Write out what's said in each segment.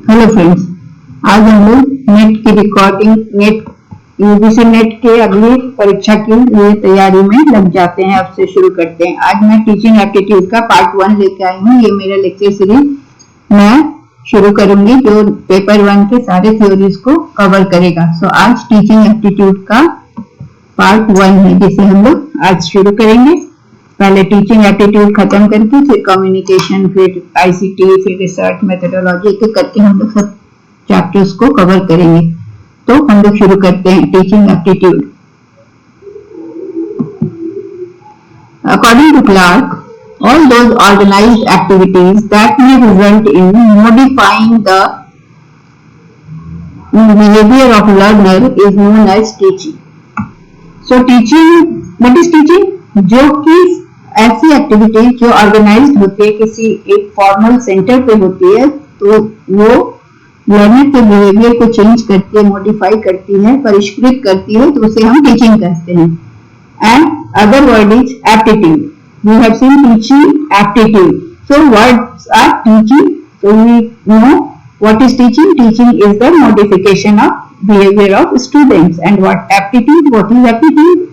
Hello friends, आज हम लोग नेट की रिकॉर्डिंग, यूजीसी नेट के अगली परीक्षा के लिए तैयारी में लग जाते हैं। अब से शुरू करते हैं। आज मैं टीचिंग एप्टीट्यूड का पार्ट 1 लेके आई हूँ। ये मेरा लेक्चर सीरीज मैं शुरू करूंगी जो पेपर 1 के सारे थ्योरीज को कवर करेगा। आज टीचिंग एप्टीट्यूड का पार्ट 1 है जिसे हम लोग आज शुरू करेंगे। पहले टीचिंग एप्टीट्यूड खत्म करके फिर कम्युनिकेशन, फिर आईसीटी, फिर रिसर्च मेथोडोलॉजी एक करके हम लोग सब चैप्टर्स को कवर करेंगे। तो हम लोग शुरू करते हैं teaching aptitude. According to Clark, all those organized activities that may result in modifying the behavior of learner is known as teaching. So teaching, what is teaching? जो कि ऐसी एक्टिविटी जो ऑर्गेनाइज्ड होती है, किसी एक फॉर्मल सेंटर पे होती है, तो वो लर्नर के बिहेवियर को चेंज करती है, मॉडिफाई करती है, परिष्कृत करती है, तो उसे हम टीचिंग कहते हैं। And other word is aptitude. We have seen teaching aptitude. So words are teaching, so we know what is teaching. Teaching is the modification of behaviour of students. And what aptitude, what is aptitude?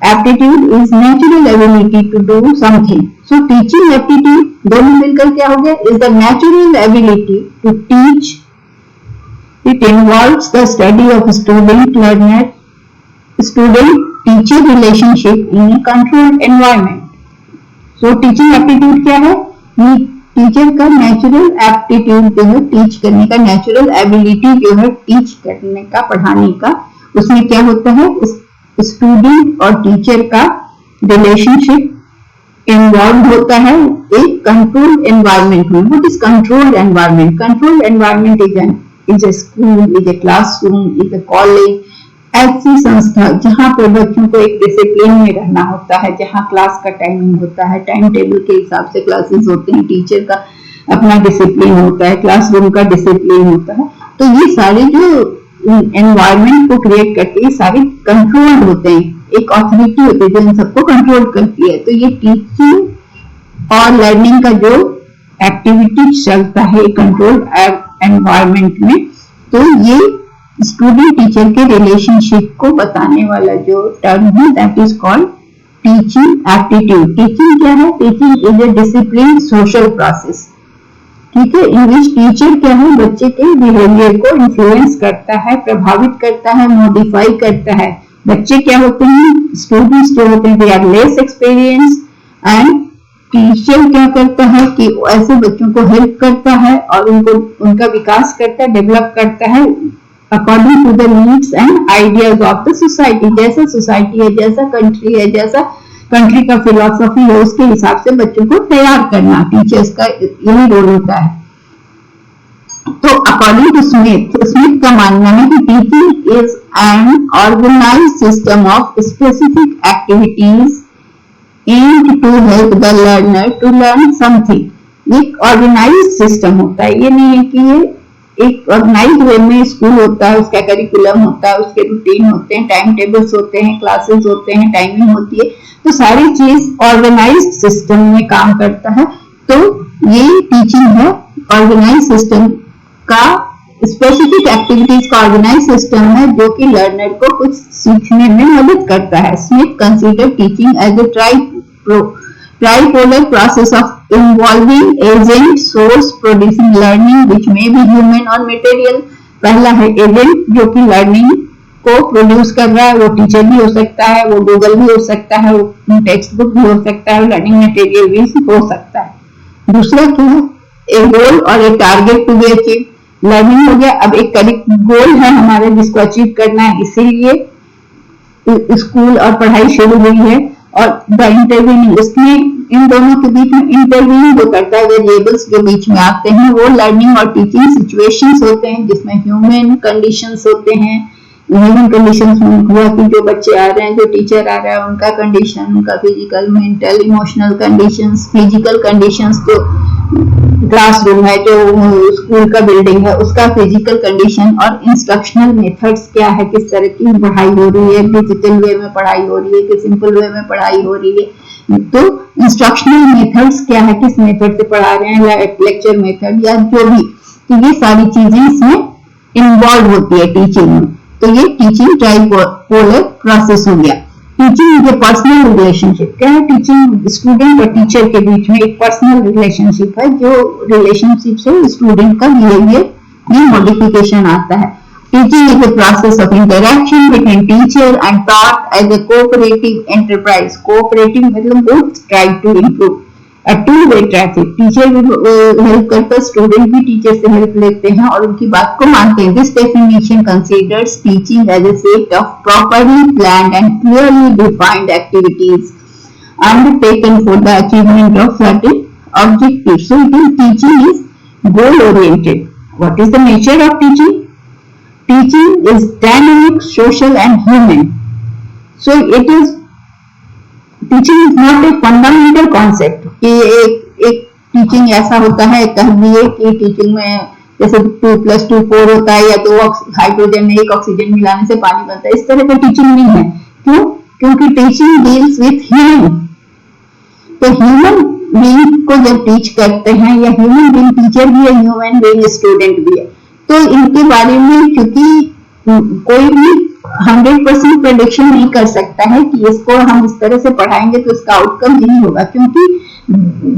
Aptitude is natural ability to do something. So teaching aptitude दोनों मिलकर क्या हो गया? Is the natural ability to teach. It involves the study of student-learner, student-teacher relationship in a controlled environment. So teaching aptitude क्या है? ये teacher का natural aptitude जो है, टीच करने का नेचुरल एबिलिटी जो है, टीच करने का, पढ़ाने का, उसमें क्या होता है? स्टूडेंट और टीचर का रिलेशनशिप इन्वॉल्व होता है एक कंट्रोल्ड एनवायरनमेंट में। What is controlled environment? Controlled environment is a school, is a classroom, is a college, ऐसी संस्था जहां पर बच्चों को एक डिसिप्लिन में रहना होता है, जहां क्लास का टाइमिंग होता है, टाइम टेबल के हिसाब से क्लासेस होते हैं, टीचर का अपना डिसिप्लिन होता है, क्लासरूम का डिसिप्लिन होता है। तो ये सारे जो एनवायरनमेंट को क्रिएट करते हैं सारे कंट्रोल्ड होते हैं, एक ऑथोरिटी होती है जो इन सबको कंट्रोल करती है। तो ये टीचिंग और लर्निंग का जो एक्टिविटी चलता है कंट्रोल्ड एनवायरनमेंट में, तो ये स्टूडेंट टीचर के रिलेशनशिप को बताने वाला जो टर्म है that is called teaching aptitude. Teaching क्या है? Teaching is A discipline social process, ठीक है, इन विच टीचर क्या है? बच्चे के बिहेवियर को इन्फ्लुएंस करता है, प्रभावित करता है, मॉडिफाई करता है। बच्चे क्या होते हैं? स्टूडेंट्स जो होते हैं they are less experience, and teacher क्या करता है कि ऐसे बच्चों को हेल्प करता है और उनका विकास करता है, डेवलप करता है according to the needs and ideas of the society. जैसा सोसाइटी है, जैसा कंट्री है, जैसा कंट्री का फिलॉसफी है, उसके हिसाब से बच्चों को तैयार करना टीचर्स का यही रोल होता है। तो अकॉर्डिंग टू स्मिथ का मानना है कि teaching is an organised system of specific activities aimed to help the learner to learn something. एक ऑर्गेनाइज्ड सिस्टम होता है, ये नहीं है कि ये एक ऑर्गेनाइज्ड वे में स्कूल होता है, उसका करिकुलम होता है, उसके रूटीन होते हैं, टाइम टेबल्स होते हैं, क्लासेस होते हैं, टाइमिंग होती है, तो सारी चीज ऑर्गेनाइज्ड सिस्टम में काम करता है। तो ये टीचिंग है, ऑर्गेनाइज्ड सिस्टम का, स्पेसिफिक एक्टिविटीज का ऑर्गेनाइज्ड सिस्टम है जो कि लर्नर को कुछ सीखने में मदद करता है। Smith consider teaching as a tripolar process of involving agent, source, producing learning which may be human or material। पहला है एजेंट जो कि लर्निंग को प्रोड्यूस कर रहा है, वो टीचर भी हो सकता है, वो गूगल भी हो सकता है, वो टेक्स्ट बुक भी हो सकता है, लर्निंग मटेरियल भी हो सकता है। दूसरा क्या है? ए गोल और a target to be achieve. Learning हो गया, अब एक गोल है हमारे जिसको अचीव करना है, इसीलिए स्कूल और पढ़ाई शुरू हुई है। और द इंटरव्यूइंग, इसमें इन दोनों के बीच में इंटरव्यूइंग जो करता है, वेरिएबल्स जो बीच में आते हैं वो लर्निंग और टीचिंग सिचुएशंस होते हैं जिसमें ह्यूमन कंडीशंस होते हैं। ह्यूमन कंडीशंस में हुआ कि जो बच्चे आ रहे हैं, जो टीचर आ रहा है, उनका कंडीशन, उनका physical, mental, emotional conditions. Physical conditions जो क्लासरूम है, जो स्कूल का बिल्डिंग है, उसका फिजिकल कंडीशन। और इंस्ट्रक्शनल मेथड्स क्या है, किस तरह की पढ़ाई हो रही है, डिजिटल वे में पढ़ाई हो रही है कि सिंपल वे में पढ़ाई हो रही है। तो इंस्ट्रक्शनल मेथड्स क्या है, किस मेथड से पढ़ा रहे हैं, या लेक्चर मेथड या जो भी, तो ये सारी चीजें इसमें इन्वॉल्व होती है टीचिंग में। तो ये टीचिंग ट्राइपोलर प्रोसेस हो गया। Teaching is A personal relationship. क्या है? टीचिंग स्टूडेंट और टीचर के बीच में एक पर्सनल रिलेशनशिप है, जो रिलेशनशिप से स्टूडेंट का बिहेवियर में मॉडिफिकेशन आता है। Teaching is a process of interaction between teacher and taught as a cooperative enterprise. Cooperative मतलब both try to improve. A two-way traffic. Teacher भी हेल्प करता है, स्टूडेंट भी टीचर से हेल्प लेते हैं और उनकी बात को मानते हैं। This definition considers teaching as a set of properly planned and clearly defined activities undertaken for the achievement of certain objectives. So, teaching is goal-oriented. What is the nature of teaching? Teaching is dynamic, social, and human. So, teaching is not a fundamental concept कि एक teaching ऐसा होता है, कह दिए कि teaching में जैसे 2+2 4 होता है, या तो हाइड्रोजन में एक ऑक्सीजन मिलाने से पानी बनता है, इस तरह का टीचिंग नहीं है। क्यों? क्योंकि टीचिंग डील्स विथ ह्यूमन। तो ह्यूमन बीइंग को जब टीच करते हैं, या ह्यूमन बीइंग टीचर भी है, ह्यूमन बीइंग स्टूडेंट भी है, तो इनके बारे में क्योंकि कोई भी 100% प्रेडिक्शन नहीं कर सकता है कि इसको हम इस तरह से पढ़ाएंगे तो इसका आउटकम यही होगा, क्योंकि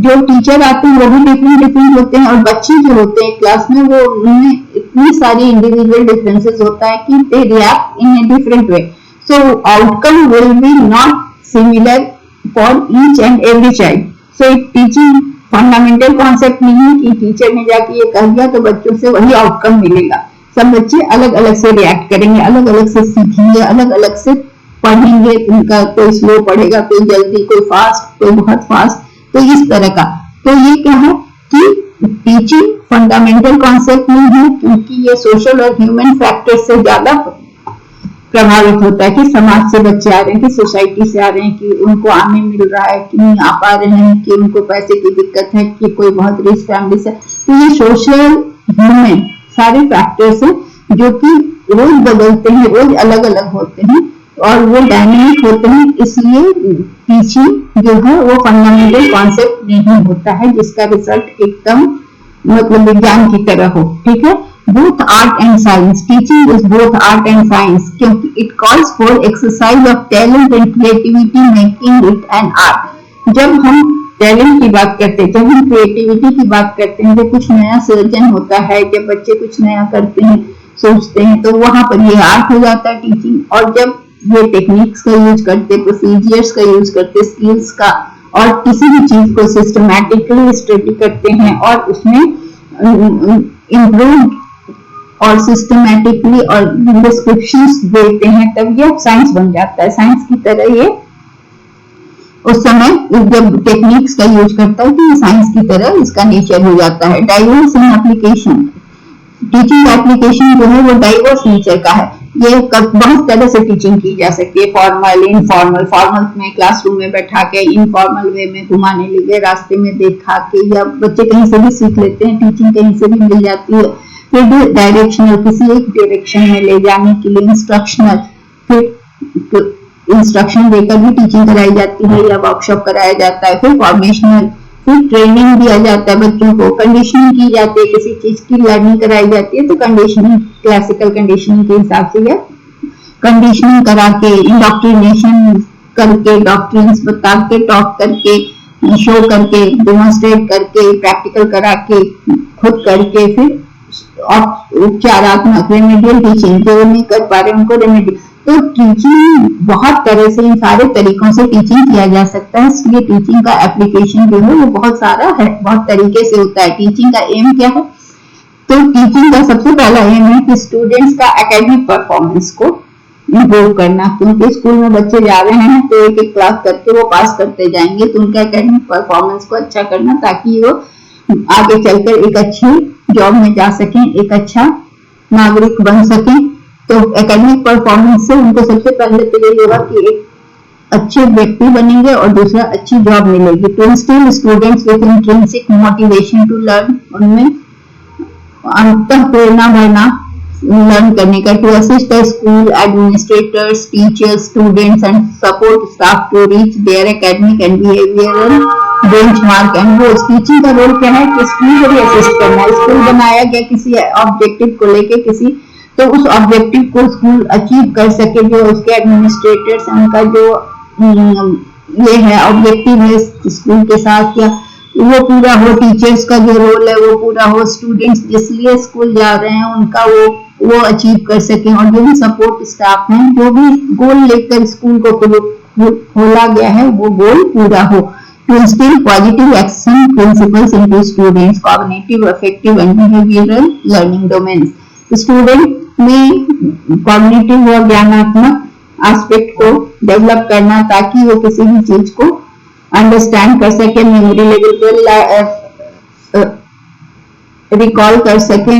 जो टीचर आते हैं वो भी डिफरेंट होते हैं, और बच्चे जो होते हैं क्लास में वो उनमें इतनी सारी इंडिविजुअल डिफरेंसेस होता है कि they react in a different way. So outcome will be not similar for each and every child. So एक टीचिंग फंडामेंटल कॉन्सेप्ट नहीं है कि टीचर ने जाके ये कह दिया तो बच्चों से वही आउटकम मिलेगा। सब बच्चे अलग अलग से रिएक्ट करेंगे, अलग अलग से सीखेंगे, अलग अलग से पढ़ेंगे। उनका कोई स्लो पढ़ेगा, कोई जल्दी, कोई फास्ट, कोई बहुत फास्ट, तो इस तरह का। तो ये क्या है कि टीचिंग फंडामेंटल कॉन्सेप्ट नहीं है, क्योंकि ये सोशल और ह्यूमन फैक्टर से ज्यादा प्रभावित होता है कि समाज से बच्चे आ रहे हैं, कि सोसाइटी से आ रहे हैं, कि उनको आने मिल रहा है कि नहीं आ पा रहे हैं, कि उनको पैसे की दिक्कत है, कि कोई बहुत रिच फैमिली से। तो ये सोशल ह्यूमन सारे फैक्टर्स हैं जो कि रोज बदलते हैं, रोज अलग अलग होते हैं और वो डायनेमिक होते हैं। इसलिए टीचिंग जो है वो फंडामेंटल कॉन्सेप्ट नहीं होता है जिसका रिजल्ट एकदम मतलब विज्ञान की तरह हो। ठीक है? Both art and science. Teaching is both art and science, क्योंकि it calls for exercise of talent and creativity, making it an art. जब हम टैलेंट की बात करते हैं, जब हम क्रिएटिविटी की बात करते हैं, जब कुछ नया सृजन होता है, जब बच्चे कुछ नया करते हैं, सोचते हैं, तो वहां पर ये आर्ट हो जाता है टीचिंग। और जब ये टेक्निक्स का यूज करते, प्रोसीजर्स का यूज करते, स्किल्स का, और किसी भी चीज को सिस्टमैटिकली स्टडी करते हैं और उसमें इम्प्रूव और सिस्टमैटिकली और डिस्क्रिप्शंस देते हैं, तब ये साइंस बन जाता है। साइंस की तरह ये उस समय जब टेक्निक्स का यूज करता है तो साइंस की तरह इसका नेचर हो जाता है। डाइवर्स इन एप्लीकेशन। टीचिंग एप्लीकेशन जो है वो डाइवर्स नेचर का है। ये बहुत तरह से टीचिंग की जा सकती है, फॉर्मल, इनफॉर्मल। फॉर्मल में क्लासरूम में बैठा के, इनफॉर्मल वे में घुमाने ले गए, रास्ते में देखा के, या बच्चे कहीं से भी सीख लेते हैं, टीचिंग कहीं से भी मिल जाती है। फिर डायरेक्शनल, किसी एक डायरेक्शन में ले जाने के लिए इंस्ट्रक्शनल, फिर इंस्ट्रक्शन देकर भी टीचिंग कराई जाती है या वर्कशॉप कराया जाता है। फिर फॉर्मेशनल, फिर ट्रेनिंग दिया जाता है बच्चों को, कंडीशनिंग की जाती है, किसी चीज की लर्निंग कराई जाती है तो कंडीशनिंग, क्लासिकल कंडीशनिंग के हिसाब से, या कंडीशनिंग करा के, इंडोक्ट्रिनेशन करके, डॉक्ट्रिन्स बता के, टॉक करके, शो करके, डेमोन्स्ट्रेट करके, प्रैक्टिकल करा के, खुद करके, फिर उपचारात्मक रेमेडियल टीचिंग, जो नहीं कर पा रहे उनको रेमेडी। तो टीचिंग बहुत तरह से, इन सारे तरीकों से टीचिंग किया जा सकता है। इसलिए टीचिंग का एप्लीकेशन जो है वो बहुत सारा है, बहुत तरीके से होता है। टीचिंग का एम क्या है? तो टीचिंग का सबसे पहला एम है कि स्टूडेंट्स का एकेडमिक परफॉर्मेंस को इम्प्रूव करना, क्योंकि स्कूल में बच्चे जा रहे हैं तो एक एक क्लास करके वो पास करते जाएंगे, तो उनका एकेडमिक परफॉर्मेंस को अच्छा करना, ताकि वो आगे चलकर एक अच्छी जॉब में जा सकें, एक अच्छा नागरिक बन सकें। तो एकेडमिक परफॉर्मेंस से उनको सबसे पहले तो ये होगा कि एक अच्छे व्यक्ति बनेंगे और दूसरा अच्छी जॉब मिलेगी। To instil students with intrinsic motivation to learn, उनमें अंतः प्रेरणा भरना लर्न करने का। To assist the school administrators, teachers, students and support staff to reach their academic and behavioural benchmark and goals. Teaching का रोल क्या है कि स्कूल को भी असिस्ट करना है। स्कूल बनाया गया किसी ऑब्जेक्टिव को लेके किसी, तो उस ऑब्जेक्टिव को स्कूल अचीव कर सके, जो उसके एडमिनिस्ट्रेटर्स उनका जो ये है ऑब्जेक्टिव है स्कूल के साथ, या वो पूरा हो। टीचर्स का जो रोल है वो पूरा हो। स्टूडेंट्स जिस लिए स्कूल जा रहे हैं उनका वो अचीव कर सकें, और जो भी सपोर्ट स्टाफ है, जो भी गोल लेकर स्कूल को खोला गया है वो गोल पूरा हो। To instill positive action principles into students' cognitive, affective and behavioral learning domains. Student में कॉग्निटिव और ज्ञानात्मक एस्पेक्ट को डेवलप करना, ताकि वो किसी भी चीज को अंडरस्टैंड कर सके, मेमोरी लेवल पर रिकॉल कर सके,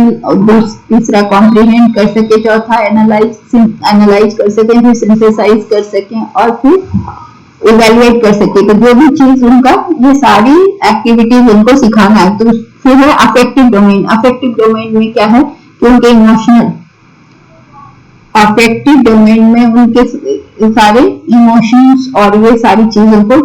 तीसरा कॉम्प्रिहेंड कर सके, चौथा एनालाइज कर सके, फिर सिंथेसाइज कर सके और फिर इवेल्युएट कर सके। तो जो भी चीज उनका ये सारी एक्टिविटीज उनको सिखाना है। तो फिर है अफेक्टिव डोमेन। अफेक्टिव डोमेन में क्या है कि उनके इमोशनल, अफेक्टिव डोमेन में उनके सारे इमोशंस और ये सारी चीजों को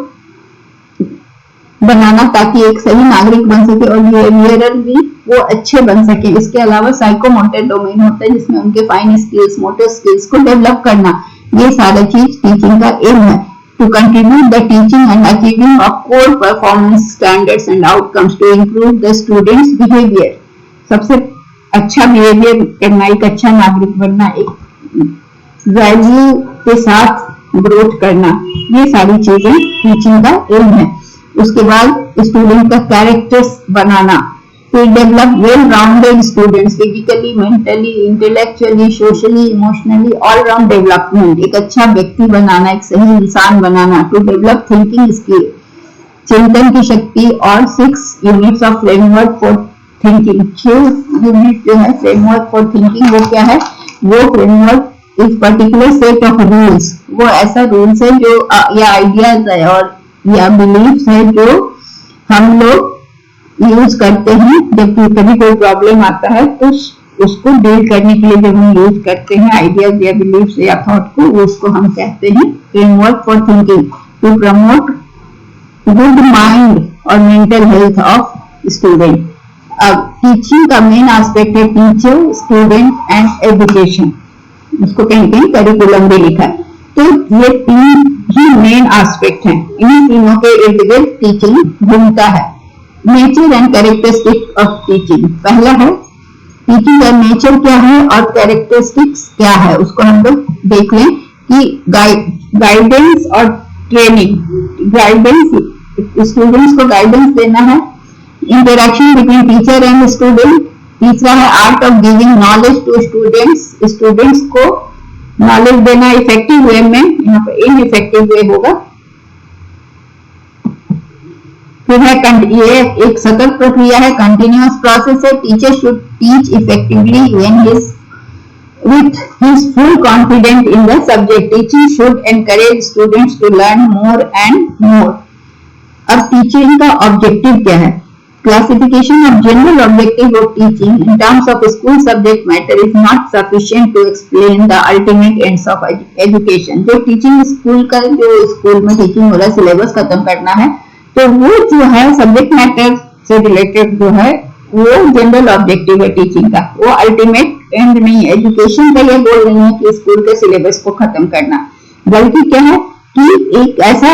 बनाना, ताकि एक सही नागरिक बन सके और बिहेवियरल भी वो अच्छे बन सके। इसके अलावा साइकोमोटर डोमेन होता है, जिसमें उनके फाइन स्किल्स, मोटर स्किल्स को डेवलप करना। ये सारा चीज टीचिंग का एम है। To contribute the teaching and achieving of core performance standards and outcomes to improve the students' behavior. सबसे अच्छा बिहेवियर करना, एक अच्छा नागरिक बनना, एक वैल्यू के साथ ग्रोथ करना, ये सारी चीजें टीचिंग का एम है। उसके बाद स्टूडेंट का characters banana, to develop well-rounded students, physically, mentally, intellectually, socially, emotionally, all-round development, एक अच्छा व्यक्ति बनाना, एक सही इंसान बनाना। to develop thinking skill, चिंतन की शक्ति, और 6 units of framework for thinking, 6 unit जो है framework for thinking, वो क्या है? वो framework एक particular set of rules, वो ऐसा रूल्स है जो या आइडियाज है और या बिलीव्स है जो हम लोग यूज करते हैं जब कभी कोई प्रॉब्लम आता है, तो उसको डील करने के लिए जब हम यूज करते हैं आइडियाज या बिलीव्स या थॉट को, उसको हम कहते हैं framework for thinking. To promote good mind और मेंटल हेल्थ ऑफ स्टूडेंट। अब टीचिंग का मेन एस्पेक्ट है टीचर, स्टूडेंट एंड एजुकेशन। उसको कहीं कहीं करिकुलम भी लिखा है। तो ये 3 ही मेन एस्पेक्ट हैं। इन्हीं तीनों के इर्द गिर्द टीचिंग घूमता है। Nature and characteristic of teaching. पहला है टीचिंग का नेचर क्या है और कैरेक्टरिस्टिक्स क्या है, उसको हम लोग देख लें कि गाइडेंस और ट्रेनिंग। गाइडेंस, स्टूडेंट्स को गाइडेंस देना है। Interaction between teacher and student. तीसरा है art of giving knowledge to students. Students को नॉलेज देना इफेक्टिव वे में, यहाँ पर इनइफेक्टिव वे होगा। फिर है ये एक सतत प्रक्रिया है, कंटिन्यूअस प्रोसेस है। Teacher should teach effectively when with his full confidence in the subject. Teaching should encourage students to learn more and more. अब टीचिंग का ऑब्जेक्टिव क्या है? Classification of general objective of teaching in terms of school subject matter is not sufficient to explain the ultimate ends of education. जो teaching school का, जो school में teaching हो रहा है, सिलेबस खत्म करना है, तो वो जो है सब्जेक्ट मैटर से रिलेटेड जो है वो जनरल ऑब्जेक्टिव है टीचिंग का, वो अल्टीमेट एंड नहीं है। एजुकेशन का ये गोल नहीं है कि स्कूल के सिलेबस को खत्म करना, बल्कि क्या है कि एक ऐसा,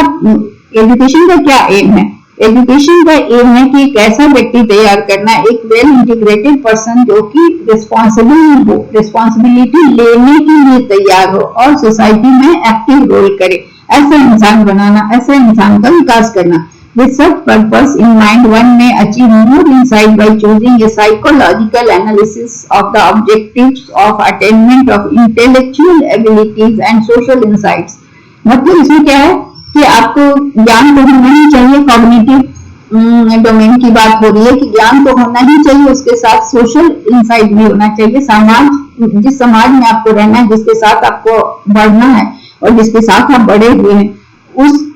एजुकेशन का क्या एम है? एजुकेशन का एम है कि एक ऐसा व्यक्ति तैयार करना, एक वेल इंटीग्रेटेड पर्सन जो कि रिस्पॉन्सिबल हो, रिस्पॉन्सिबिलिटी लेने के लिए तैयार हो और सोसाइटी में एक्टिव रोल करे, ऐसा इंसान बनाना, ऐसे इंसान का विकास करना। With such purpose in mind, one may achieve more insight by choosing a psychological analysis of the objectives of attainment of intellectual abilities and social insights. मतलब इसमें क्या है कि आपको ज्ञान तो होना ही चाहिए, कॉग्निटिव डोमेन की बात हो रही है कि ज्ञान तो होना ही चाहिए, उसके साथ सोशल इंसाइट भी होना चाहिए। समाज, जिस समाज में आपको रहना है, जिसके साथ आपको बढ़ना है और जिसके साथ आप बड़े हुए हैं, उसकी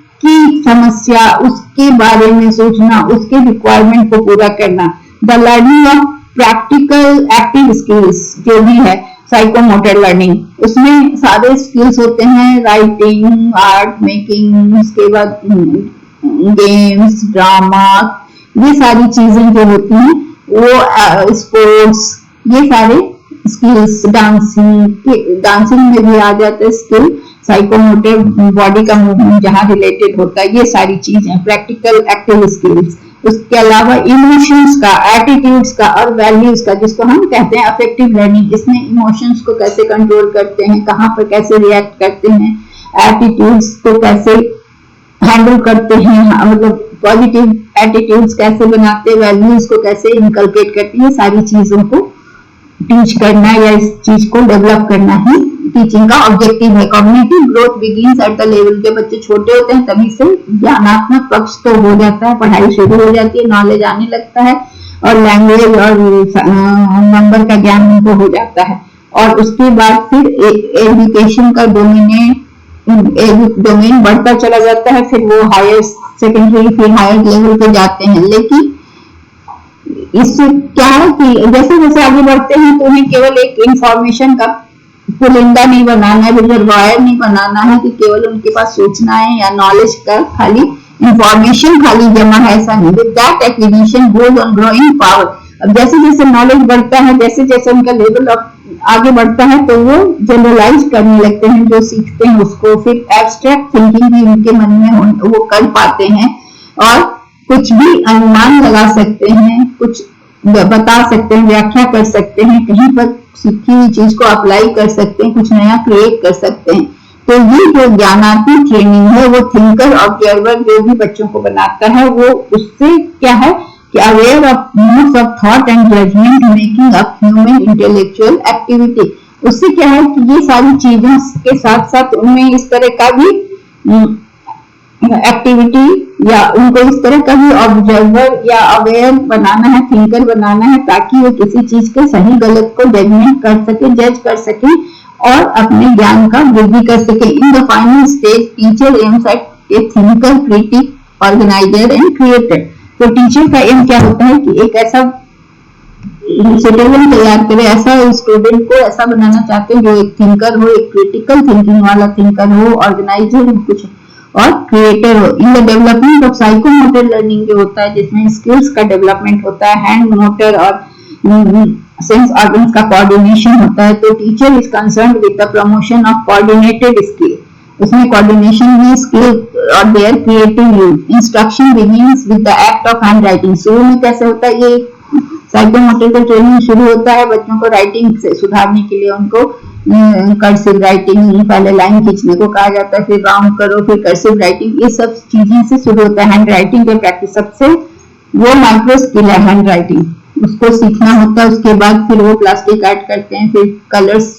समस्या, उसके बारे में सोचना, उसके रिक्वायरमेंट को पूरा करना। The learning of practical active skills जो भी है, साइकोमोटर लर्निंग, उसमें सारे स्किल्स होते हैं, राइटिंग, आर्ट मेकिंग, उसके बाद गेम्स, ड्रामा, ये सारी चीजें जो होती हैं, वो स्पोर्ट्स, ये सारे स्किल्स, डांसिंग में भी आ जाता है स्किल, साइकोमोटर बॉडी का मूवमेंट जहाँ रिलेटेड होता है, ये सारी चीजें प्रैक्टिकल एक्टिव स्किल्स। उसके अलावा इमोशंस का, एटीट्यूड्स का और वैल्यूज का, जिसको हम कहते हैं अफेक्टिव लर्निंग, इसमें इमोशंस को कैसे कंट्रोल करते हैं, कहाँ पर कैसे रिएक्ट करते हैं, एटीट्यूड्स को कैसे हैंडल करते हैं, मतलब पॉजिटिव एटीट्यूड्स कैसे बनाते हैं, वैल्यूज को कैसे इनकलकेट करते हैं, सारी चीजों को टीच करना या इस चीज को डेवलप करना ही टीचिंग का ऑब्जेक्टिव है। Cognitive growth begins at the level, जब बच्चे छोटे होते हैं तभी से ज्ञानात्मक पक्ष तो हो जाता है, पढ़ाई शुरू हो जाती है, नॉलेज आने लगता है और लैंग्वेज और नंबर का ज्ञान उनको हो जाता है। और उसके बाद फिर एजुकेशन का डोमेन बढ़ता चला जाता है, फिर वो हायर सेकेंडरी, फिर हायर लेवल पे जाते हैं। लेकिन इससे क्या है कि जैसे जैसे आगे बढ़ते हैं तो उन्हें केवल एक इंफॉर्मेशन का पुलिंदा नहीं बनाना है, रिजर्वायर नहीं बनाना है कि केवल उनके पास सूचनाएं या नॉलेज का खाली इंफॉर्मेशन खाली जमा है, ऐसा नहीं। With that acquisition goes on growing power. अब जैसे जैसे नॉलेज बढ़ता है, जैसे जैसे उनका लेवल आगे बढ़ता है, तो वो जनरलाइज करने लगते हैं, जो सीखते हैं उसको, फिर एब्स्ट्रैक्ट थिंकिंग भी उनके मन में वो कर पाते हैं और कुछ भी अनुमान लगा सकते हैं, कुछ बता सकते हैं, व्याख्या कर सकते हैं, कहीं पर सीखी हुई चीज को अप्लाई कर सकते हैं, कुछ नया क्रिएट कर सकते हैं। तो ये जो ज्ञानात्मक ट्रेनिंग है, वो थिंकर ऑब्जर्वर जो भी बच्चों को बनाता है, वो उससे क्या है कि aware of modes of thought and judgement making up human intellectual activity. उससे क्या है कि ये सारी चीजों के साथ साथ उनमें इस तरह का भी एक्टिविटी या उनको इस तरह का भी ऑब्जर्वर या अवेयर बनाना है, थिंकर बनाना है, ताकि वो किसी चीज के सही गलत को जजमेंट कर सके, जज कर सके और अपने ज्ञान का वृद्धि कर सके। In the final stage teacher aims at A thinker, critic, organiser and creator. तो टीचर का एम क्या होता है कि एक ऐसा सिटीजन तैयार करे, ऐसा स्टूडेंट को ऐसा बनाना चाहते हैं जो एक थिंकर हो, एक क्रिटिकल थिंकिंग वाला थिंकर हो, ऑर्गेनाइजर कुछ और क्रिएटर हो। In the development of psychomotor learning जो होता है, जिसमें स्किल्स का डेवलपमेंट होता है, हैंड मोटर और सेंस ऑर्गन्स का कोऑर्डिनेशन होता है। तो teacher is concerned with the promotion of coordinated skill, उसमें कोऑर्डिनेशन में स्किल और there creative use. Instruction begins with the act of hand writing. शुरू में कैसे होता है, ये साइकोमोटर का ट्रेनिंग शुरू होता है बच्चों को राइटिंग से सुधारने के लिए, उनको कर्सिव राइटिंग, पहले लाइन खींचने को कहा जाता है, फिर राउंड करो, फिर कर्सिव राइटिंग, ये सब चीजें से शुरू होता है। हैंड राइटिंग की प्रैक्टिस सबसे वो माइक्रो स्किल है हैंड राइटिंग, उसको सीखना होता है। उसके बाद फिर वो प्लास्टिक आर्ट करते हैं, फिर कलर्स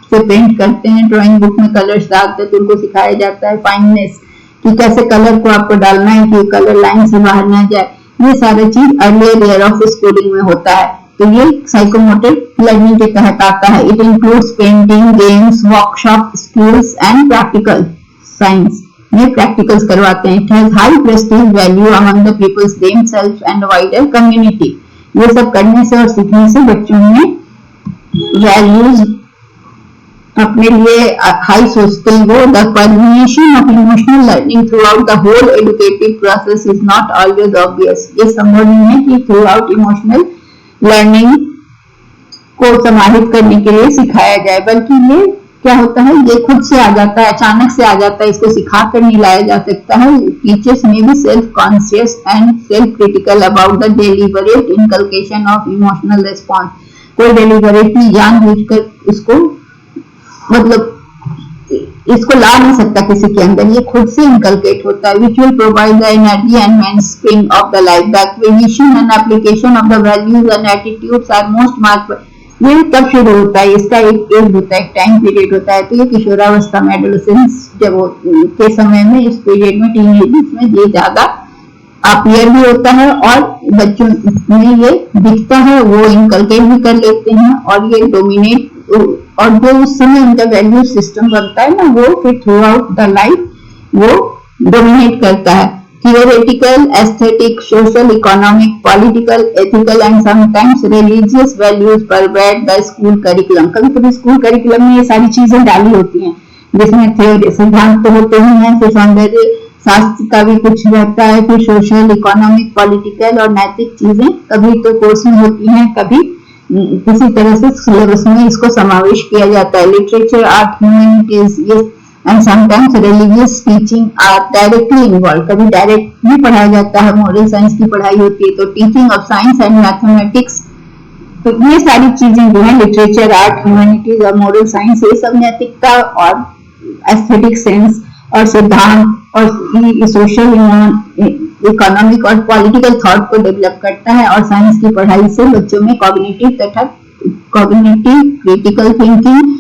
से पेंट करते हैं, ड्राइंग बुक में कलर्स डालते हैं, तो उनको सिखाया जाता है फाइननेस कि कैसे कलर को आपको डालना है कि कलर लाइन से बाहर ना जाए। ये सारी चीज अर्लियर ईयर ऑफ स्कूलिंग में होता है। तो ये साइकोमोटर लर्निंग के तहत आता है। It includes painting, games, workshop, skills and practical science में प्रैक्टिकल्स करवाते हैं। It has high prestige value among the peoples themselves and wider community. ये सब करने से और सीखने से बच्चों में वैल्यूज अपने लिए हाई सोचते हैं वो। The permission of emotional learning throughout the whole educative process is not always obvious. ये संभव नहीं है कि थ्रू आउट इमोशनल लर्निंग को समाहित करने के लिए सिखाया जाए, बल्कि ये क्या होता है, ये खुद से आ जाता है, अचानक से आ जाता है, इसको सिखा कर नहीं लाया जा सकता है। टीचर्स में भी self conscious and self critical about the deliberate inculcation of emotional response. कोई डेलिबरेटली जानबूझकर इसको मतलब इसको ला नहीं सकता किसी के अंदर, ये खुद से इनकलकेट होता है। Which will provide the energy and mainspring of the life. The acquisition and application of the values and attitudes are most marked. ये कब शुरू होता है, इसका एक एज होता है, एक टाइम पीरियड होता है। तो ये किशोरावस्था में, एडोलेसेंस जब के समय में, इस पीरियड में, टीनेजर्स में ये ज्यादा अपीयर भी होता है और बच्चों में ये दिखता है, वो इनकलकेट भी कर लेते हैं और ये डोमिनेट, और जो उस समय उनका वैल्यू सिस्टम बनता है ना, वो फिर थ्रू आउट द लाइफ वो डोमिनेट करता है। Theoretical, aesthetic, social, economic, political, ethical and sometimes religious values pervade the school curriculum. कभी कभी स्कूल करिकुलम में ये सारी चीजें डाली होती हैं, जिसमें थ्योरी सिद्धांत तो होते ही हैं, फिर सौंदर्य शास्त्र का भी कुछ रहता है, फिर सोशल, इकोनॉमिक, पॉलिटिकल और नैतिक चीजें कभी तो कोर्स में होती हैं, कभी किसी तरह से सिलेबस में इसको समावेश किया जाता है। लिटरेचर, आर्ट, ह्यूमैनिटीज, ये and sometimes religious teaching are directly involve, कभी डायरेक्ट भी पढ़ाया जाता है, मॉरल साइंस की पढ़ाई होती है। तो teaching of science and mathematics, तो ये सारी चीजें जो है लिटरेचर, आर्ट, ह्यूमैनिटीज और मॉरल साइंस, ये सब नैतिकता और एस्थेटिक सेंस और सिद्धांत और सोशल, इकोनॉमिक और पॉलिटिकल थॉट को डेवलप करता है। और साइंस की पढ़ाई से बच्चों में कॉग्निटिव क्रिटिकल थिंकिंग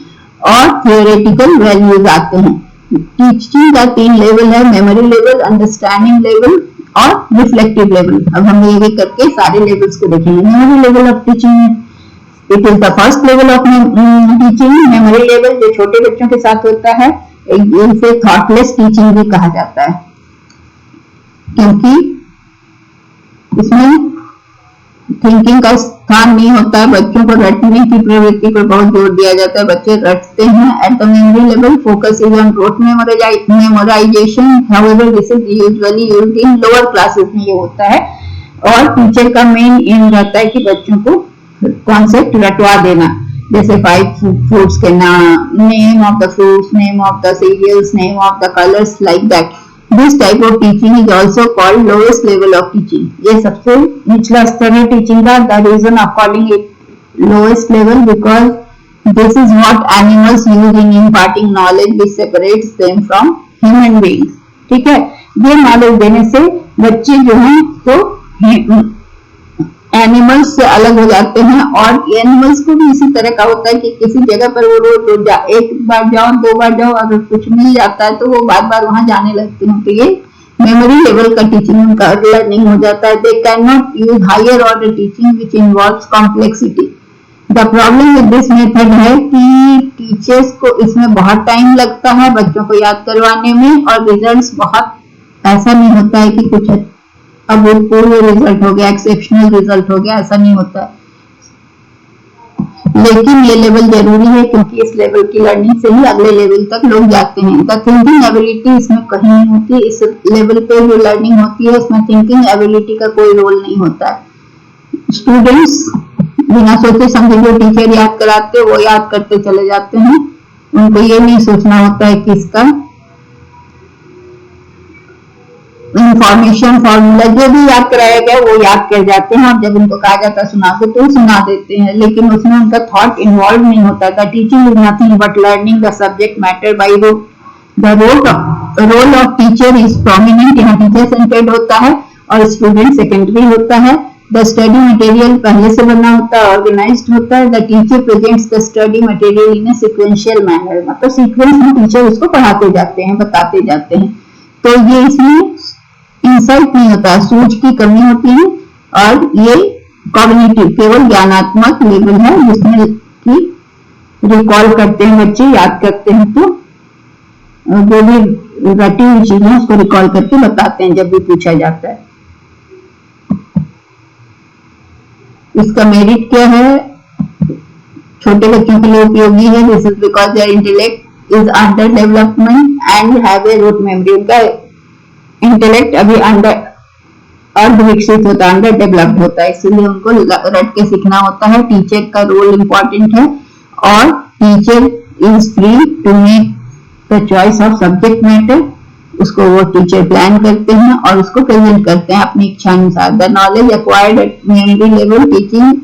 और थियोरेटिकल वैल्यूज आते हैं। टीचिंग का 3 लेवल है, मेमोरी लेवल, अंडरस्टैंडिंग लेवल और रिफ्लेक्टिव लेवल। अब हम ये करके सारे लेवल्स को देखेंगे। Memory level of teaching, it is the first level of teaching. Memory level जो छोटे बच्चों के साथ होता है, इसे थॉटलेस टीचिंग भी कहा जाता है, क्योंकि इसमें थिंकिंग का स्थान नहीं होता है। बच्चों को रटने की प्रवृत्ति पर बहुत जोर दिया जाता है, बच्चे रटते हैं। At the memory level focus is on rote memorisation, however this is usually used in lower classes में ये होता है। और टीचर का मेन एम रहता है कि बच्चों को कॉन्सेप्ट रटवा देना, जैसे 5 फ्रूट्स के नाम, name of the fruits, name of the cereals, name of the colours, like that. This type of teaching is also called lowest level of teaching. ये सबसे निचला स्तर है टीचिंग का। The reason of calling it lowest level because this is what animals use in imparting knowledge which separates them from human beings. ठीक है, ये knowledge देने से बच्चे जो हैं तो एनिमल्स से अलग हो जाते हैं। और एनिमल्स को भी इसी तरह का होता है कि किसी जगह पर वो रोज एक बार जाओ, 2 बार जाओ, अगर कुछ मिल जाता है तो वो बार बार वहां जाने लगते हैं। तो ये मेमोरी लेवल का टीचिंग उनका लर्निंग हो जाता है। They can not use higher order teaching which involves complexity. The problem with this method है कि टीचर्स को इसमें बहुत टाइम लगता है बच्चों को याद करवाने में, और रिजल्ट्स बहुत ऐसा नहीं होता है कि कुछ अभूतपूर्व रिजल्ट हो गया, एक्सेप्शनल रिजल्ट हो गया, ऐसा नहीं होता है। लेकिन ये लेवल जरूरी है क्योंकि इस लेवल की लर्निंग से ही अगले लेवल तक लोग जाते हैं। द थिंकिंग एबिलिटी इसमें कहीं नहीं होती। इस लेवल पे जो लर्निंग होती है इसमें थिंकिंग एबिलिटी का कोई रोल नहीं होता है। स्टूडेंट्स बिना सोचे समझे जो टीचर याद कराते वो याद करते चले जाते हैं। उनको ये नहीं सोचना होता है कि इसका इंफॉर्मेशन, फॉर्मूला जो भी याद कराया गया वो याद कर जाते हैं। और जब उनको कहा जाता है सुना दो तो सुना देते हैं, लेकिन उसमें उनका थॉट इन्वॉल्व नहीं होता। The teaching is nothing but learning the subject matter by rote. The role of teacher is prominent, यहाँ टीचर सेंटर्ड होता है और स्टूडेंट सेकेंडरी होता है। द स्टडी मटेरियल पहले से बना होता है, ऑर्गेनाइज्ड होता है। The teacher presents the study material in A sequential manner, मतलब सीक्वेंस में टीचर उसको पढ़ाते जाते हैं, बताते जाते हैं। तो ये इसमें इंसाइट नहीं होता, सूझ की कमी होती है। और ये कॉग्निटिव केवल ज्ञानात्मक लेवल है जिसमें कि रिकॉल करते हैं बच्चे, याद करते हैं, तो जो भी रटी हुई चीजें उसको रिकॉल करके बताते हैं जब भी पूछा जाता है। इसका मेरिट क्या है? छोटे बच्चों के लिए उपयोगी है। This is because their intellect is under development and have a rote memory. उनका इंटेलेक्ट अभी अर्ध विकसित होता है, अंडर डेवलप्ड होता है, इसलिए उनको रट के सीखना होता है। टीचर का रोल इंपॉर्टेंट है और teacher is free to make the choice of subject matter. उसको वो टीचर प्लान करते हैं और उसको प्रेजेंट करते हैं अपनी इच्छा अनुसार। The knowledge acquired at memory level teaching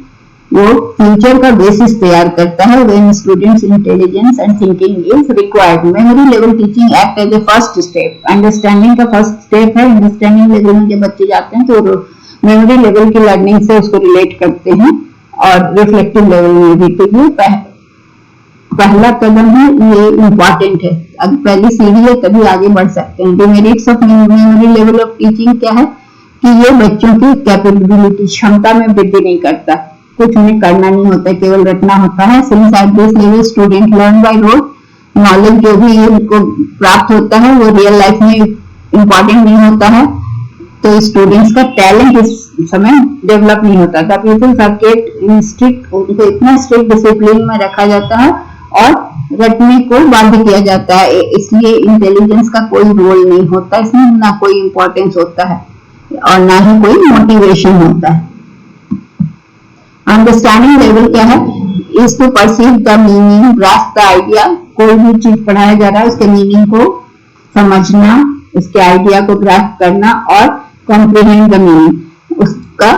वो फ्यूचर का बेसिस तैयार करता है when students intelligence and thinking is required. Memory level teaching act as a first step. Understanding का फर्स्ट स्टेप है। अंडरस्टैंडिंग लेवल में जब बच्चे जाते हैं तो मेमोरी लेवल की लर्निंग से उसको रिलेट करते हैं, और रिफ्लेक्टिव लेवल में भी। तो ये पहला कदम है, ये इम्पॉर्टेंट है। अब पहली सीढ़ी है तभी आगे बढ़ सकते हैं। Demerits of memory level of teaching क्या है कि ये बच्चों की कैपेबिलिटी, क्षमता में वृद्धि नहीं करता। कुछ उन्हें करना नहीं होता, केवल रटना होता है। Since at this level student learn by rote, knowledge जो भी उनको प्राप्त होता है वो रियल लाइफ में इम्पॉर्टेंट नहीं होता है। तो स्टूडेंट्स का टैलेंट इस समय डेवलप नहीं होता। The peoples are kept in strict, उनको इतना स्ट्रिक्ट डिसिप्लिन में रखा जाता है और रटने को बाध्य किया जाता है, इसलिए इंटेलिजेंस का कोई रोल नहीं होता, इसमें ना कोई इंपॉर्टेंस होता है और ना ही कोई मोटिवेशन होता है। अंडरस्टैंडिंग लेवल क्या है? Is to perceive the meaning, grasp the idea. कोई भी चीज पढ़ाया जा रहा है उसके मीनिंग को समझना, उसके आइडिया को ग्रास्प करना और कॉम्प्रिहेंड द मीनिंग, उसका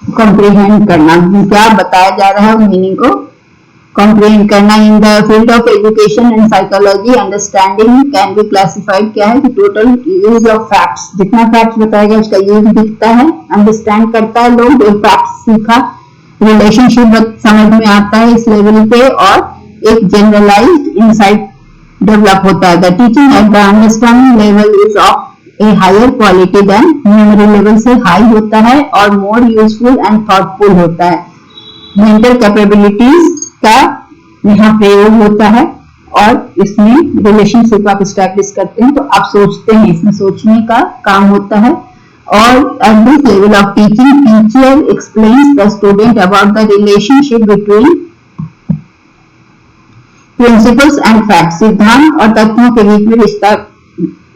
कॉम्प्रिहेंड करना, क्या बताया जा रहा है उस मीनिंग को कॉम्प्रिहेंड करना। In the field of education and psychology understanding can be classified क्या है कि टोटल यूज ऑफ फैक्ट्स, जितना फैक्ट्स बताया गया उसका यूज दिखता है, अंडरस्टैंड करता है लोग, फैक्ट्स सीखा, रिलेशनशिप समझ में आता है इस लेवल पे और एक जनरलाइज्ड इनसाइट डेवलप होता है। The teaching at the understanding level is of a higher quality than memory level से हाई होता है और मोर यूजफुल एंड थॉटफुल होता है। मेंटल कैपेबिलिटीज का यहाँ प्रयोग होता है और इसमें रिलेशनशिप आप स्टैब्लिश करते हैं तो आप सोचते हैं, इसमें सोचने का काम होता है। और eight this level of teaching teacher explains the student about the relationship between principles and facts, सिद्धांत और तथ्यों के बीच में रिश्ता,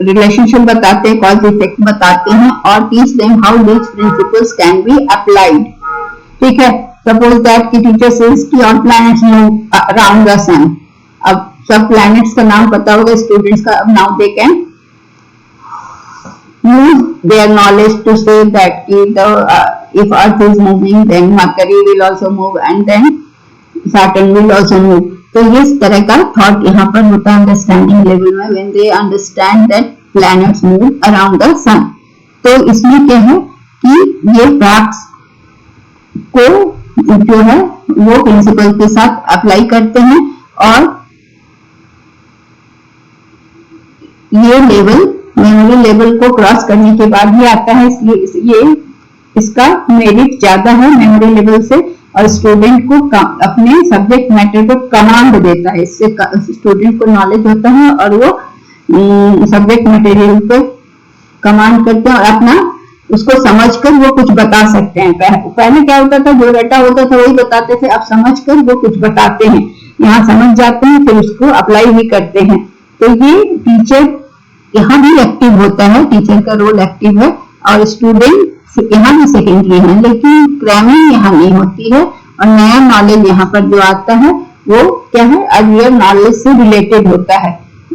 रिलेशनशिप बताते हैं, कॉज इफेक्ट बताते हैं और teach them how this principles can be applied. ठीक है, सपोज दैट की टीचर सेज कि all planets move around the sun. अब सब प्लैनेट्स का नाम पता होगा स्टूडेंट्स का, अब now they can use their knowledge to say that if Earth is moving, then Mercury will also move and then Saturn will also move. तो इस तरह का थॉट यहाँ पर होता है अंडरस्टैंडिंग लेवल में, when they understand that planets move around the sun। तो इसमें क्या है कि ये फैक्ट्स को जो है वो प्रिंसिपल के साथ अप्लाई करते हैं और ये लेवल मेमोरी लेवल को क्रॉस करने के बाद ही आता है, इसलिए ये इसका मेरिट ज्यादा है मेमोरी लेवल से और स्टूडेंट को अपने सब्जेक्ट मैटर को कमांड देता है, इससे स्टूडेंट को नॉलेज होता है और वो सब्जेक्ट मटेरियल पे कमांड करते हैं और अपना उसको समझकर वो कुछ बता सकते हैं। पहले क्या होता था, जो रटा होता था वही बताते थे, अब समझकर वो कुछ बताते हैं, यहाँ समझ जाते हैं फिर उसको अप्लाई भी करते हैं। तो ये टीचर यहाँ भी एक्टिव होता है, टीचर का रोल एक्टिव है और स्टूडेंट यहाँ भी सेकेंडरी है, लेकिन क्रैमिंग यहाँ नहीं होती है और नया नॉलेज यहाँ पर जो आता है वो क्या है, अर्लियर नॉलेज से रिलेटेड होता है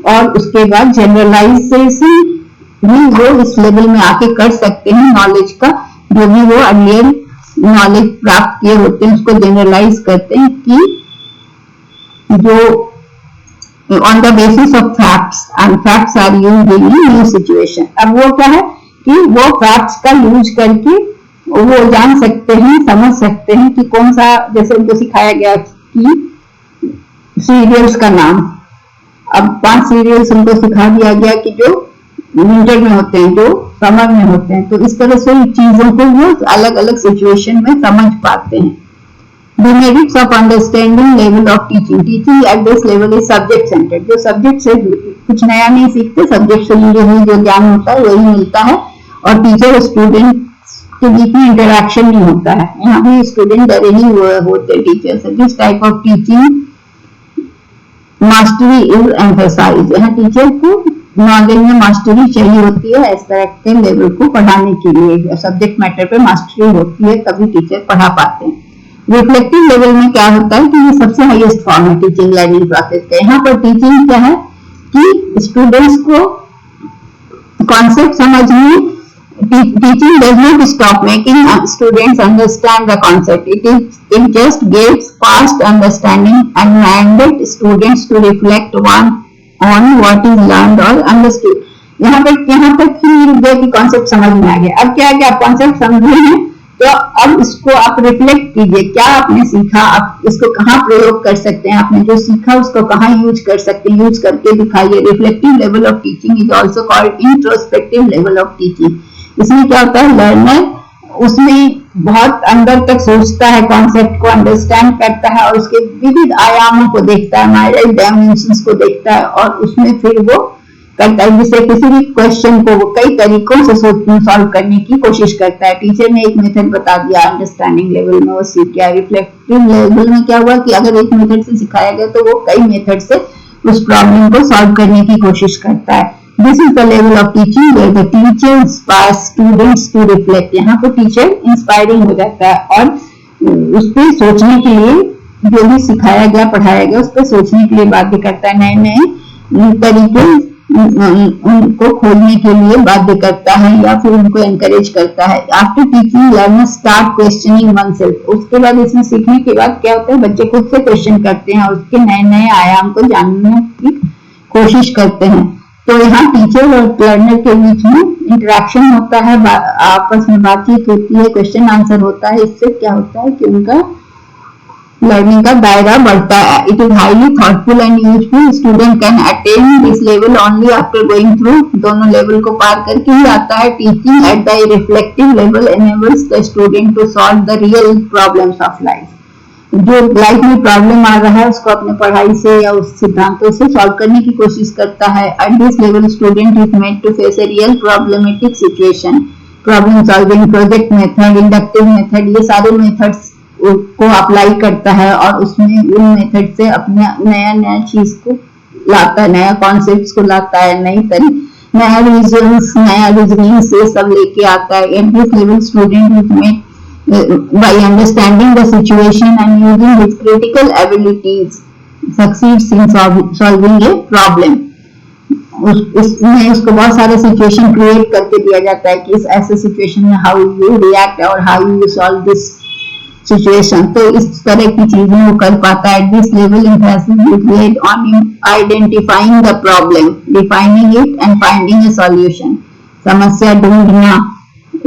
और उसके बाद जनरलाइजेशन भी वो इस लेवल में आके कर सकते हैं, नॉलेज का जो भी वो अर्लियर नॉलेज प्राप्त किए होते हैं उसको जनरलाइज करते हैं कि जो on the basis of facts and facts are used in new situation। अब वो क्या है कि वो फैक्ट्स का यूज करके वो जान सकते हैं, समझ सकते हैं कि कौन सा, जैसे उनको सिखाया गया कि सीरियल्स का नाम, अब 5 सीरियल्स उनको सिखा दिया गया कि जो विंटर में होते हैं, जो समर में होते हैं, तो इस तरह से चीजों को वो अलग अलग सिचुएशन में समझ पाते हैं। The merits of understanding level of teaching. Teaching at this level is subject centered। जो सब्जेक्ट से कुछ नया नहीं सीखते, सब्जेक्ट से जुड़े हुए जो ज्ञान होता है वही मिलता है और टीचर और स्टूडेंट के बीच में इंटरेक्शन नहीं होता है, यहाँ भी स्टूडेंट डरे ही होते टीचर से। This type of teaching mastery is emphasised. यहाँ टीचर को नॉलेज में मास्टरी चाहिए होती है, इस तरह के लेवल को पढ़ाने के लिए सब्जेक्ट मैटर पे मास्टरी होती है तभी टीचर पढ़ा पाते हैं। रिफ्लेक्टिव लेवल में क्या होता है कि ये सबसे हाईएस्ट फॉर्म है टीचिंग लर्निंग प्रोसेस का। यहाँ पर टीचिंग क्या है कि स्टूडेंट्स को कॉन्सेप्ट समझने, teaching does not stop making students understand the concept, it just gives fast understanding and mandate students to reflect on what is learned और अंडरस्टूड। यहाँ तक ही कॉन्सेप्ट समझ में आ गया। अब क्या है कि आप कॉन्सेप्ट समझे हैं तो अब इसको आप रिफ्लेक्ट कीजिए, क्या आपने सीखा, आप इसको कहाँ प्रयोग कर सकते हैं, आपने जो सीखा उसको कहाँ यूज कर सकते हैं, यूज करके दिखाइए। Reflective level of teaching is also called introspective level of teaching. इसमें क्या होता है, लर्नर उसमें बहुत अंदर तक सोचता है, कॉन्सेप्ट को अंडरस्टैंड करता है और उसके विविध आयामों को देखता है, डायमेंशंस को देखता है और उसमें फिर वो करता है, जिससे किसी भी क्वेश्चन को वो कई तरीकों से सॉल्व करने की कोशिश करता है। टीचर ने एक मेथड बता दिया, अंडरस्टैंडिंग लेवल में वो सीख गया। रिफ्लेक्टिव लेवल में क्या हुआ कि अगर एक मेथड से सिखाया गया तो वो कई मेथड से उस प्रॉब्लम को सॉल्व करने की कोशिश करता है। This is the level of teaching where the teacher inspires students to reflect. यहाँ पर टीचर इंस्पायरिंग हो जाता है और उस पर सोचने के लिए, जो भी सिखाया गया पढ़ाया गया उस पर सोचने के लिए बाध्य करता है, नए नए तरीके उनको खोजने के लिए बाध्य करता है या फिर उनको एनकरेज करता है। After teaching learner start questioning oneself. उसके बाद इसमें सीखने के बाद क्या होता है, बच्चे खुद से क्वेश्चन करते हैं और उसके नए नए आयाम को जानने की कोशिश करते हैं। तो यहाँ टीचर और लर्नर के बीच में इंटरेक्शन होता है, आपस में बातचीत होती है, क्वेश्चन आंसर होता है। इससे क्या होता है कि उनका लर्निंग का दायरा बढ़ता है। It is highly thoughtful and useful. Student can attain this level only after going through. दोनों लेवल को पार करके ही आता है। Teaching at the reflective level enables the student to solve the real problems of life. जो life में problem आ रहा है उसको अपने पढ़ाई से या उस सिद्धांतों से सॉल्व करने की कोशिश करता है। At this level student is made to face a real problematic situation. Problem solving, project method, inductive method, ये सारे मेथड्स को अप्लाई करता है और उसमें उन मेथड से अपने नया नया चीज को लाता है, नया कॉन्सेप्ट्स को लाता है, नया रीजनिंग से सब लेके आता है। At this level student is made by understanding the situation and using his critical abilities succeeds in solving a problem. उसमें उसको बहुत सारे सिचुएशन क्रिएट करके दिया जाता है कि इस ऐसे सिचुएशन में हाउ यू रिएक्ट और how you solve this situation. तो इस तरह की चीजें वो कर पाता है। This level emphasis is laid on identifying the problem, defining it and finding a solution. समस्या ढूंढना,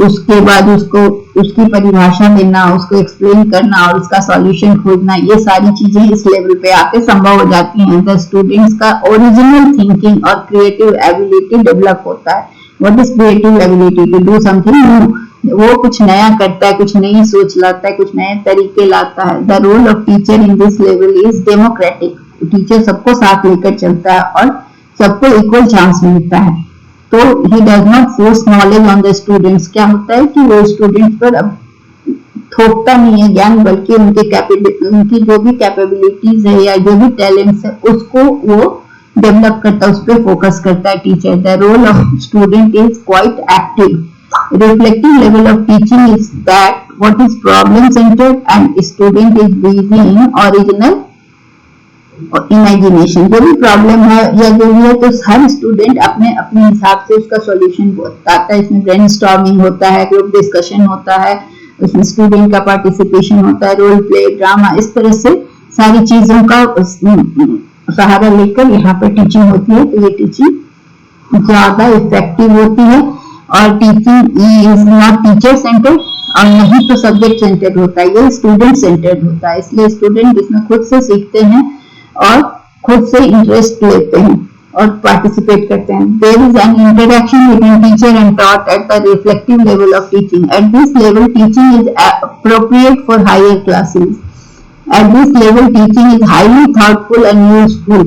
उसके बाद उसको उसकी परिभाषा देना, उसको एक्सप्लेन करना और उसका सॉल्यूशन खोजना, ये सारी चीजें इस लेवल पे आके संभव हो जाती हैं। द स्टूडेंट्स का ओरिजिनल थिंकिंग और क्रिएटिव एबिलिटी डेवलप होता है। What is creative ability? To do something new. वो कुछ नया करता है, कुछ नई सोच लाता है, कुछ नए तरीके लाता है। The role of teacher in this level is democratic. Teacher सबको साथ लेकर चलता है और सबको इक्वल चांस मिलता है। तो he does not force knowledge on the students। क्या होता है कि वो स्टूडेंट्स पर अब थोपता नहीं है ज्ञान, बल्कि उनकी जो भी कैपेबिलिटीज है या जो भी टैलेंट्स है उसको वो डेवलप करता है, उस पर फोकस करता है teacher. The role of student is quite active. Reflective level of teaching is that what is problem centred and student is busy in original imagination. जो भी प्रॉब्लम है या जो भी है तो हर स्टूडेंट अपने अपने हिसाब से उसका सॉल्यूशन बताता है। इसमें ब्रेनस्टॉर्मिंग होता है, ग्रुप डिस्कशन होता है, उसमें स्टूडेंट का पार्टिसिपेशन होता है, रोल प्ले, ड्रामा, इस तरह से सारी चीजों का सहारा लेकर यहाँ पर टीचिंग होती है। तो ये टीचिंग ज्यादा इफेक्टिव होती है। और teaching is not teacher centred और नहीं तो सब्जेक्ट सेंटर्ड होता है, ये स्टूडेंट सेंटर्ड होता है। इसलिए स्टूडेंट इसमें खुद से सीखते हैं और खुद से इंटरेस्ट लेते हैं और पार्टिसिपेट करते हैं। There is an interaction between teacher and taught at the reflective level of teaching. At this level teaching is appropriate for higher classes. At this level teaching is highly thoughtful and useful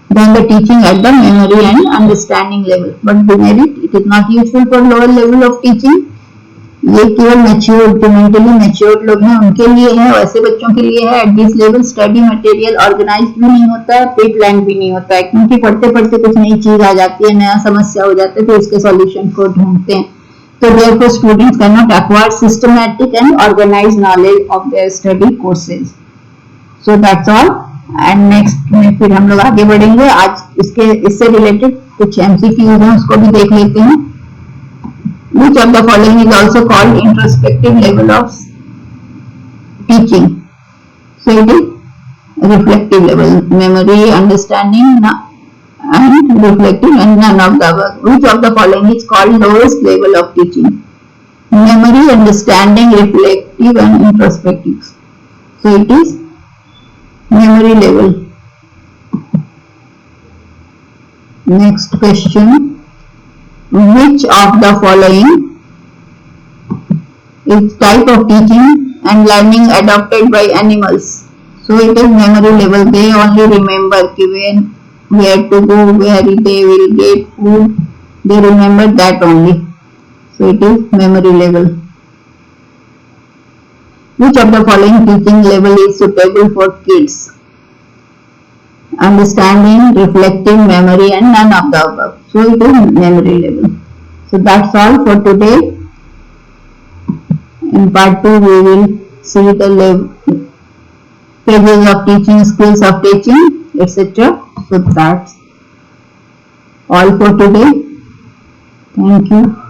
than the teaching at the memory and understanding level. But demerit, it is not useful for lower level of teaching. ये केवल mature, जो mentally matured लोग हैं उनके लिए है, वैसे बच्चों के लिए है। At this level study material organise भी नहीं होता है, प्री प्लान भी नहीं होता है, क्योंकि पढ़ते पढ़ते कुछ नई चीज आ जाती है, नया समस्या हो जाता है, तो इसके सॉल्यूशन को ढूंढते हैं। तो therefore students cannot acquire systematic and organized knowledge of their study courses. So that's all. And next में फिर हम लोग आगे बढ़ेंगे। आज इससे रिलेटेड कुछ MCQs हैं, उसको भी देख लेते हैं। Which of the following is also called introspective level of teaching? So it is reflective level, memory, understanding, and reflective, and none of the above. Which of the following is called lowest level of teaching? Memory, understanding, reflective, and introspective. So it is memory level. Next question. Which of the following is type of teaching and learning adopted by animals? So it is memory level. They only remember कि when where to go, where they will get food, they remember that only. So it is memory level. Which of the following teaching level is suitable for kids? Understanding, reflective, memory, and none of the above. So it is memory level. So that's all for today. In part 2 we will see the pages of teaching, skills of teaching, etc. So that's all for today. Thank you.